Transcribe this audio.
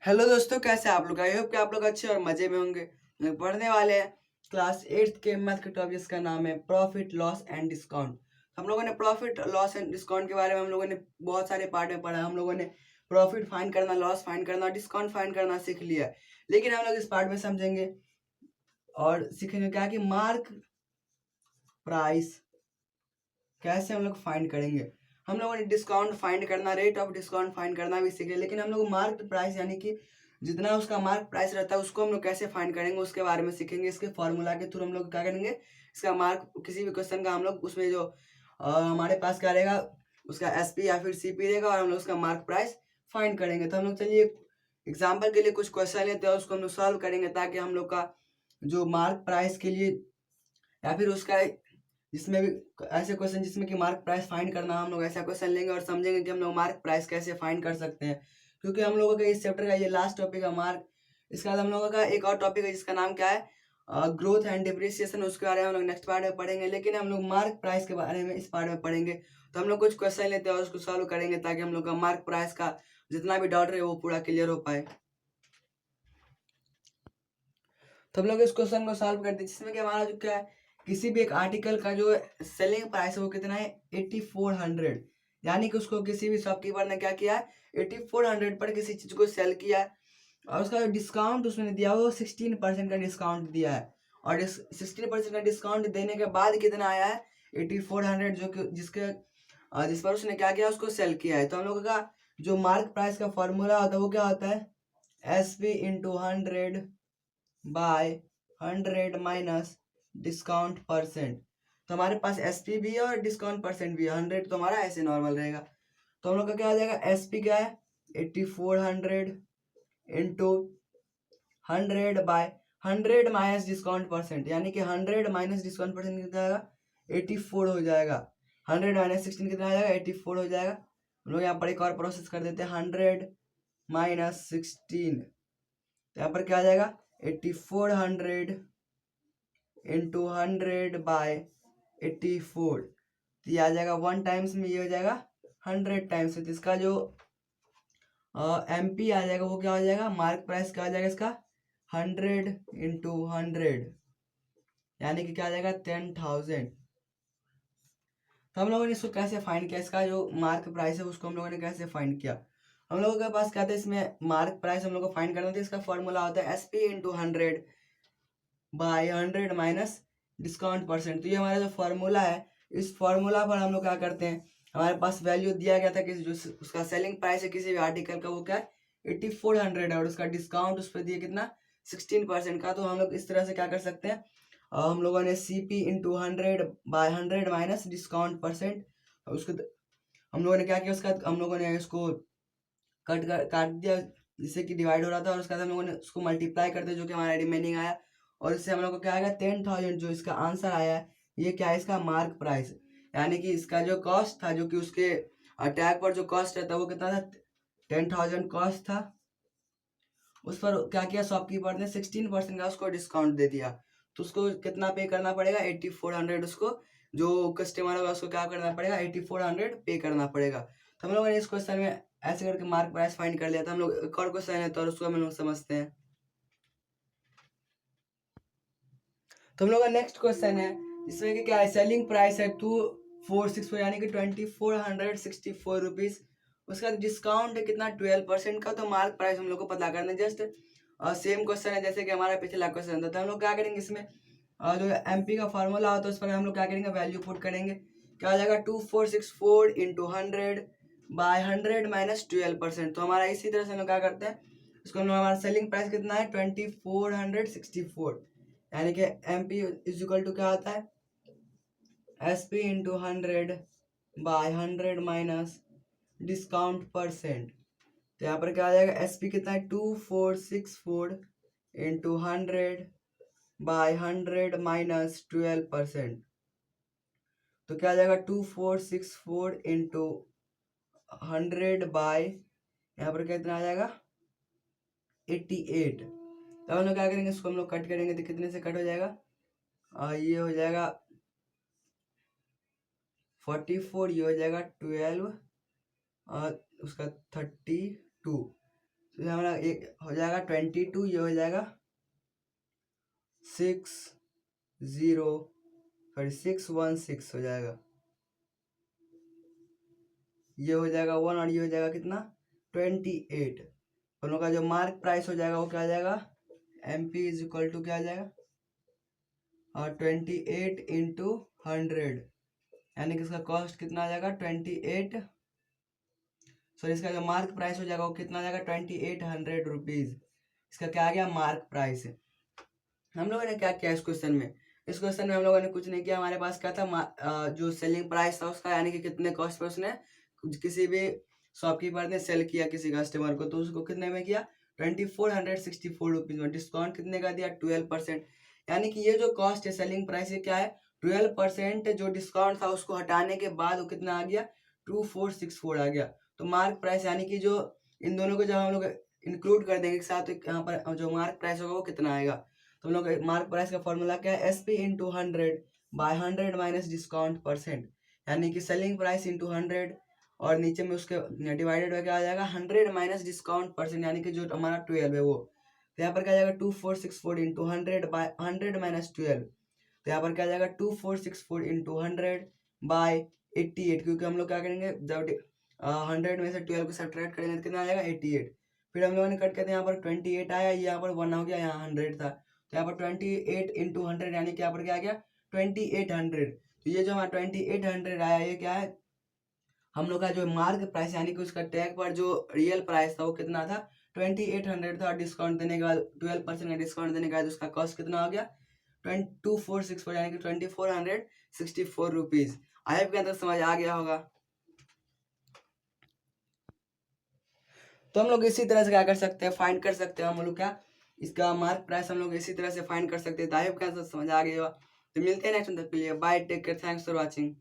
Hello दोस्तों, कैसे आप लोग? आई होप कि आप लोग अच्छे और मजे में होंगे। हम लोग पढ़ने वाले हैं क्लास 8th के मैथ के टॉपिक, जिसका नाम है प्रॉफिट लॉस एंड डिस्काउंट। हम लोगों ने प्रॉफिट लॉस एंड डिस्काउंट के बारे में हम लोगों ने बहुत सारे पार्ट में पढ़ा। हम लोगों ने प्रॉफिट फाइंड करना, लॉस फाइंड करना, डिस्काउंट फाइंड करना सीख लिया है। लेकिन हम लोग इस पार्ट में समझेंगे और सीखेंगे क्या कि मार्क प्राइस कैसे हम लोग फाइंड करेंगे। हम लोगों ने डिस्काउंट फाइंड करना, रेट ऑफ डिस्काउंट फाइंड करना भी सीखे, लेकिन हम लोग मार्क प्राइस यानी कि जितना उसका मार्क प्राइस रहता है उसको हम लोग कैसे फाइंड करेंगे उसके बारे में सीखेंगे। इसके फॉर्मूला के थ्रू हम लोग क्या करेंगे, इसका मार्क किसी भी क्वेश्चन का हम लोग उसमें जो हमारे पास क्या रहेगा, उसका एसपी या फिर सीपी रहेगा और हम लोग उसका मार्क प्राइस फाइंड करेंगे। तो हम लोग चलिए एग्जाम्पल के लिए कुछ क्वेश्चन लेते हैं और उसको हम लोग सॉल्व करेंगे, ताकि हम लोग का जो मार्क प्राइस के लिए या फिर उसका जिसमें भी ऐसे क्वेश्चन जिसमें कि मार्क प्राइस फाइंड करना, हम लोग ऐसा क्वेश्चन लेंगे और समझेंगे कि हम लोग मार्क प्राइस कैसे फाइंड कर सकते हैं। क्योंकि हम लोगों का इस चैप्टर का ये लास्ट टॉपिक है मार्क। इसके बाद हम लोगों का एक और टॉपिक है जिसका नाम क्या है, ग्रोथ एंड डिप्रिसिएशन। उसके बारे में हम लोग नेक्स्ट पार्ट में पढ़ेंगे, लेकिन हम लोग मार्क प्राइस के बारे में इस पार्ट में पढ़ेंगे। तो हम लोग कुछ क्वेश्चन लेते हैं और उसको सॉल्व करेंगे, ताकि हम लोग का मार्क प्राइस का जितना भी डाउट रहे वो पूरा क्लियर हो पाए। तो हम लोग इस क्वेश्चन को सॉल्व करते हैं, जिसमें कि हमारा जो क्या है, किसी भी एक आर्टिकल का जो सेलिंग प्राइस है वो कितना है, 8400। यानी कि उसको किसी भी शॉपकीपर ने क्या किया है, 8400 पर किसी चीज को सेल किया है और उसका जो डिस्काउंट उसने दिया वो 16% का डिस्काउंट दिया है। और 16% का डिस्काउंट देने के बाद कितना आया है, 8400, जो कि जिस पर उसने क्या किया, उसको सेल किया है। तो हम लोगों का जो मार्क प्राइस का फॉर्मूला होता है वो क्या होता है, SP into 100 by 100 minus discount percent. तो हमारे पास एसपी भी है और डिस्काउंट परसेंट भी है। 100 तो हमारा ऐसे नॉर्मल रहेगा। तो हम लोग का क्या आ जाएगा, एसपी क्या है, 8400 into 100 by 100 minus discount percent, यानी कि 100 माइनस डिस्काउंट परसेंट कितना आएगा, 84 हो जाएगा। 100 माइनस 16 कितना आ जाएगा, 84 हो जाएगा। हम लोग यहाँ पर एक और प्रोसेस कर देते हैं, 100 माइनस 16, तो यहाँ पर क्या आ जाएगा, 8400 इंटू 100 बाय 84। तो ये आ जाएगा 1 टाइम्स में, ये हो जाएगा 100 टाइम्स में। तो इसका जो एमपी आ जाएगा वो क्या हो जाएगा, मार्क प्राइस क्या आ जाएगा इसका, 100 इंटू 100, यानी कि क्या आ जाएगा, 10,000। तो हम लोगों ने इसको कैसे फाइंड किया, इसका जो मार्क प्राइस है उसको हम लोगों ने कैसे फाइंड किया। हम लोगों के पास क्या था, इसमें मार्क प्राइस हम लोग को फाइंड करना था। इसका फॉर्मूला होता है SP into 100 by 100 minus discount percent. तो ये हमारा जो फॉर्मूला है, इस फॉर्मूला पर हम लोग क्या करते हैं, हमारे पास वैल्यू दिया गया था कि जो उसका सेलिंग प्राइस है किसी भी आर्टिकल का वो क्या है, 8400 है, और उसका डिस्काउंट उस पर दिया कितना, 16% का। तो हम लोग इस तरह से क्या कर सकते हैं, हम लोगों ने C P into 100 by 100 minus discount percent, उसको हम लोगों ने क्या किया, उसका हम लोगों ने इसको काट दिया जिससे कि डिवाइड हो रहा था, और उसके बाद हम लोगों ने उसको मल्टीप्लाई कर दिया, जो कि हमारा रिमेनिंग आया। और इससे हम लोग को क्या आएगा, 10,000। जो इसका आंसर आया है ये क्या है, इसका मार्क प्राइस, यानी कि इसका जो कॉस्ट था, जो कि उसके टैग पर जो कॉस्ट रहता है वो कितना था, 10,000 कॉस्ट था। उस पर क्या किया, शॉपकीपर ने 16% का उसको डिस्काउंट दे दिया। तो उसको कितना पे करना पड़ेगा, 8400। उसको जो कस्टमर होगा उसको क्या करना पड़ेगा, 8400 पे करना पड़ेगा। तो हम लोगों ने इस क्वेश्चन में ऐसे करके मार्क प्राइस फाइंड कर लिया था। हम लोग एक और क्वेश्चन है तो और उसको हम लोग समझते हैं। तो हम लोग का नेक्स्ट क्वेश्चन है, जिसमें कि क्या है, सेलिंग प्राइस है 2464, यानी कि 2464 रुपीज। उसका डिस्काउंट है कितना, 12% का। तो मार्क प्राइस हम लोग को पता करना है। जस्ट सेम क्वेश्चन है जैसे कि हमारा पिछला क्वेश्चन था। तो हम लोग क्या करेंगे, इसमें जो एमपी का फार्मूला होता है उस पर हम लोग क्या करेंगे, वैल्यू पुट करेंगे। क्या हो जाएगा, 2464 इंटू 100 बाय 100 माइनस 12%। तो हमारा इसी तरह से हम लोग क्या करते हैं, इसको हम लोग, हमारा सेलिंग प्राइस कितना है, 2464, यानी कि M P is equal to क्या होता है, S P into 100 by 100 minus discount percent. तो यहाँ पर क्या आ जाएगा, एस पी कितना है, 2464 इंटू 100 बाय 100 माइनस 12%। तो क्या आ जाएगा, 2464 इंटू 100 बाय, यहाँ पर कितना आ जाएगा, 88। तो हम लोग क्या करेंगे, इसको हम लोग कट करेंगे तो कितने से कट हो जाएगा, ये हो जाएगा 44, ये हो जाएगा 12 और उसका 32। तो हमारा एक हो जाएगा 22, ये हो जाएगा 616 हो जाएगा, ये हो जाएगा 1 और ये हो जाएगा कितना 28। दोनों का जो मार्क प्राइस हो जाएगा वो क्या आ जाएगा, MP इज इक्वल टू क्या आ जाएगा, और 28 इंटू 100, यानी कि इसका कॉस्ट कितना आ जाएगा 28, सॉरी इसका जो मार्क प्राइस हो जाएगा वो कितना आ जाएगा 2800 रुपीज़। इसका क्या आ गया मार्क प्राइस। हम लोगों ने क्या किया इस क्वेश्चन में, इस क्वेश्चन में हम लोगों ने कुछ नहीं किया, हमारे पास क्या था जो सेलिंग प्राइस था उसका, यानी कि कितने कॉस्ट पर उसने किसी भी शॉपकीपर ने सेल किया किसी कस्टमर को, तो उसको कितने में किया 2464 रुपीज़ में। डिस्काउंट कितने का दिया 12%, यानी कि ये जो कॉस्ट है सेलिंग प्राइस ये क्या है 12% जो डिस्काउंट था उसको हटाने के बाद वो कितना आ गया 2464 आ गया। तो मार्क प्राइस यानी कि जो इन दोनों को जब हम लोग इंक्लूड कर देंगे एक साथ, तो यहाँ पर जो मार्क प्राइस होगा वो कितना आएगा, तो हम लोग मार्क प्राइस का फॉर्मूला क्या है SP into 100/100 minus discount percent, यानी कि सेलिंग प्राइस इंटू 100 और नीचे में उसके डिवाइडेड बाय क्या आ जाएगा 100 माइनस डिस्काउंट परसेंट, यानी कि जो हमारा 12 है वो, तो यहाँ पर क्या आ जाएगा 2464 इंटू 100/100 माइनस 12, तो यहाँ पर क्या आ जाएगा 2464 इंटू 100/88, क्योंकि हम लोग क्या करेंगे जब 100 में से 12 को सब्ट्रैक्ट करेंगे तो कितना आ जाएगा 88, फिर हम लोगों ने कट करते यहाँ पर 28 आया, यहाँ पर 1 हो गया, यहाँ 100 था, तो यहाँ पर 28 इंटू 100 यानी कि यहाँ पर क्या आ गया 2800। तो ये जो हमारा 2800 आया ये क्या है हम लोग का जो मार्क प्राइस, यानी कि उसका टैग पर जो रियल प्राइस था वो कितना था 2800 था, डिस्काउंट देने के बाद 12% का डिस्काउंट देने के बाद उसका कॉस्ट कितना हो गया 2464, यानी कि 2464 रुपीज़। आई होप के अंदर समझ आ गया होगा। तो हम लोग इसी तरह से क्या कर सकते हैं फाइंड कर सकते हैं, हम लोग क्या इसका मार्क प्राइस हम लोग इसी तरह से फाइंड कर सकते हैं। तो आई होप के अंदर समझ आ गया होगा। तो मिलते हैं नेक्स्ट, तक के लिए bye, take care, thanks for watching.